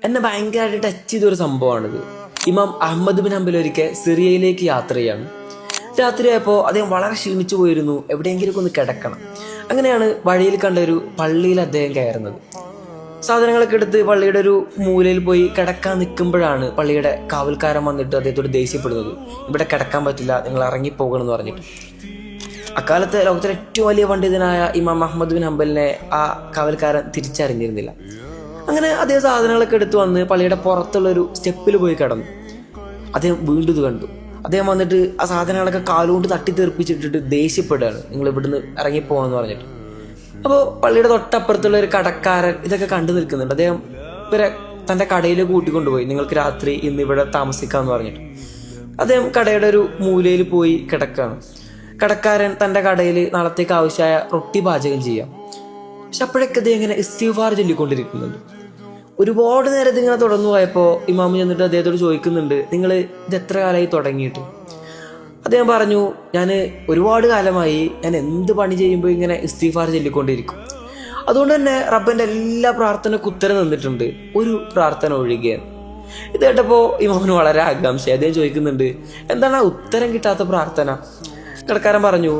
എന്നെ ഭയങ്കരമായിട്ട് ടച്ച് ചെയ്തൊരു സംഭവമാണിത്. ഇമാം അഹമ്മദ് ബിൻ ഹംബൽ ഒരിക്കൽ സിറിയയിലേക്ക് യാത്ര ചെയ്യാണ്. രാത്രിയായപ്പോൾ അദ്ദേഹം വളരെ ക്ഷീണിച്ചു പോയിരുന്നു, എവിടെയെങ്കിലും ഒന്ന് കിടക്കണം. അങ്ങനെയാണ് വഴിയിൽ കണ്ട ഒരു പള്ളിയിൽ അദ്ദേഹം കയറുന്നത്. സാധനങ്ങളൊക്കെ എടുത്ത് പള്ളിയുടെ ഒരു മൂലയിൽ പോയി കിടക്കാൻ നിൽക്കുമ്പോഴാണ് പള്ളിയുടെ കാവൽക്കാരൻ വന്നിട്ട് അദ്ദേഹത്തോട് ദേഷ്യപ്പെടുന്നത്. ഇവിടെ കിടക്കാൻ പറ്റില്ല, നിങ്ങൾ ഇറങ്ങിപ്പോകണം എന്ന് പറഞ്ഞിട്ട്. അക്കാലത്ത് ലോകത്തിലെ ഏറ്റവും വലിയ പണ്ഡിതനായ ഇമാം അഹമ്മദ് ബിൻ ഹംബലിനെ ആ കാവൽക്കാരൻ തിരിച്ചറിഞ്ഞിരുന്നില്ല. അങ്ങനെ അദ്ദേഹം സാധനങ്ങളൊക്കെ എടുത്തു വന്ന് പള്ളിയുടെ പുറത്തുള്ളൊരു സ്റ്റെപ്പിൽ പോയി കിടന്നു. അദ്ദേഹം വീണ്ടും ഇത് കണ്ടു. അദ്ദേഹം വന്നിട്ട് ആ സാധനങ്ങളൊക്കെ കാലുകൊണ്ട് തട്ടിത്തെറിപ്പിച്ചിട്ടിട്ട് ദേഷ്യപ്പെടുകയാണ്, നിങ്ങൾ ഇവിടുന്ന് ഇറങ്ങിപ്പോകണമെന്ന് പറഞ്ഞിട്ട്. അപ്പോൾ പള്ളിയുടെ തൊട്ടപ്പുറത്തുള്ള ഒരു കടക്കാരൻ ഇതൊക്കെ കണ്ടു നിൽക്കുന്നുണ്ട്. അദ്ദേഹം ഇവരെ തൻ്റെ കടയിൽ കൂട്ടിക്കൊണ്ടുപോയി, നിങ്ങൾക്ക് രാത്രി ഇന്ന് ഇവിടെ താമസിക്കാമെന്ന് പറഞ്ഞിട്ട്. അദ്ദേഹം കടയുടെ ഒരു മൂലയിൽ പോയി കിടക്കുകയാണ്. കടക്കാരൻ തൻ്റെ കടയിൽ നാളത്തേക്ക് ആവശ്യമായ റൊട്ടി പാചകം ചെയ്യാം. പക്ഷെ അപ്പോഴൊക്കെ അദ്ദേഹം ഇങ്ങനെ ഇസ്തിഗ്ഫാർ ചൊല്ലിക്കൊണ്ടിരിക്കുന്നുണ്ട്. ഒരുപാട് നേരം ഇതിങ്ങനെ തുടർന്നു പോയപ്പോൾ ഇമാമ് ചെന്നിട്ട് അദ്ദേഹത്തോട് ചോദിക്കുന്നുണ്ട്, നിങ്ങൾ ഇത് എത്ര കാലമായി തുടങ്ങിയിട്ട്? അദ്ദേഹം പറഞ്ഞു, ഞാൻ ഒരുപാട് കാലമായി ഞാൻ എന്ത് പണി ചെയ്യുമ്പോൾ ഇങ്ങനെ ഇസ്തിഗ്ഫാർ ചൊല്ലിക്കൊണ്ടിരിക്കും. അതുകൊണ്ട് തന്നെ റബ്ബൻ്റെ എല്ലാ പ്രാർത്ഥനയ്ക്കും ഉത്തരം തന്നിട്ടുണ്ട്, ഒരു പ്രാർത്ഥന ഒഴികെയാണ്. ഇത് കേട്ടപ്പോൾ ഇമാമിന് വളരെ ആകാംക്ഷ. അദ്ദേഹം ചോദിക്കുന്നുണ്ട്, എന്താണ് ആ ഉത്തരം കിട്ടാത്ത പ്രാർത്ഥന? കടക്കാരൻ പറഞ്ഞു,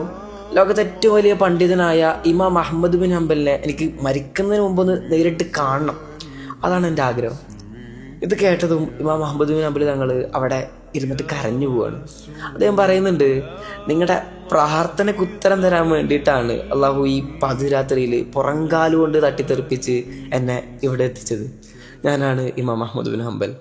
ലോകത്തെ ഏറ്റവും വലിയ പണ്ഡിതനായ ഇമാം അഹമ്മദ് ബിൻ ഹംബലിനെ എനിക്ക് മരിക്കുന്നതിന് മുമ്പൊന്ന് നേരിട്ട് കാണണം, അതാണ് എൻ്റെ ആഗ്രഹം. ഇത് കേട്ടതും ഇമാം അഹമ്മദ് ബിൻ ഹംബൽ തങ്ങൾ അവിടെ ഇരുന്നിട്ട് കരഞ്ഞു പോവാണ്. അദ്ദേഹം പറയുന്നുണ്ട്, നിങ്ങളുടെ പ്രാർത്ഥനയ്ക്ക് ഉത്തരം തരാൻ വേണ്ടിയിട്ടാണ് അള്ളാഹു ഈ പാതിരാത്രിയിൽ പുറംകാലുകൊണ്ട് തട്ടിത്തെറിപ്പിച്ച് എന്നെ ഇവിടെ എത്തിച്ചത്. ഞാനാണ് ഇമാം അഹമ്മദ് ബിൻ ഹംബൽ.